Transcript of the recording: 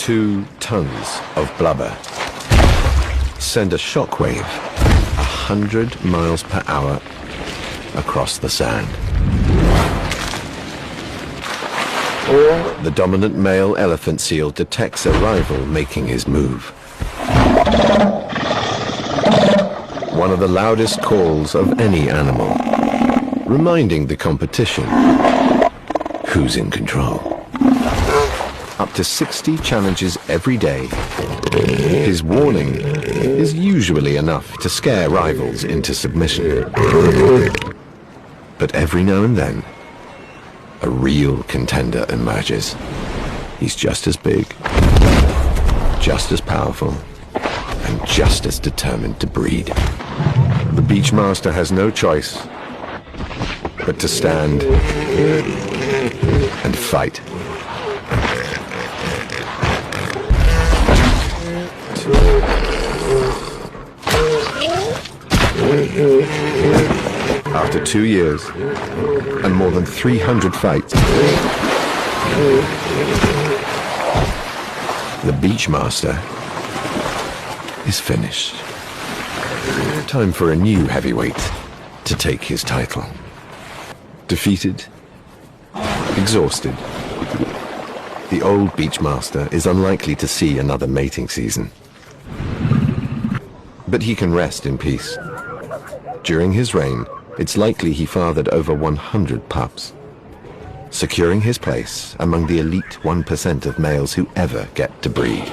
2 tons of blubber send a shockwave 100 miles per hour across the sand. The dominant male elephant seal detects a rival making his move. One of the loudest calls of any animal, reminding the competition who's in control. Up to 60 challenges every day. His warning is usually enough to scare rivals into submission. But every now and then, a real contender emerges. He's just as big, just as powerful, and just as determined to breed. The Beachmaster has no choice but to stand and fight. After 2 years and more than 300 fights, the Beachmaster is finished. Time for a new heavyweight to take his title. Defeated, exhausted, the old Beachmaster is unlikely to see another mating season. But he can rest in peace. During his reign, it's likely he fathered over 100 pups, securing his place among the elite 1% of males who ever get to breed.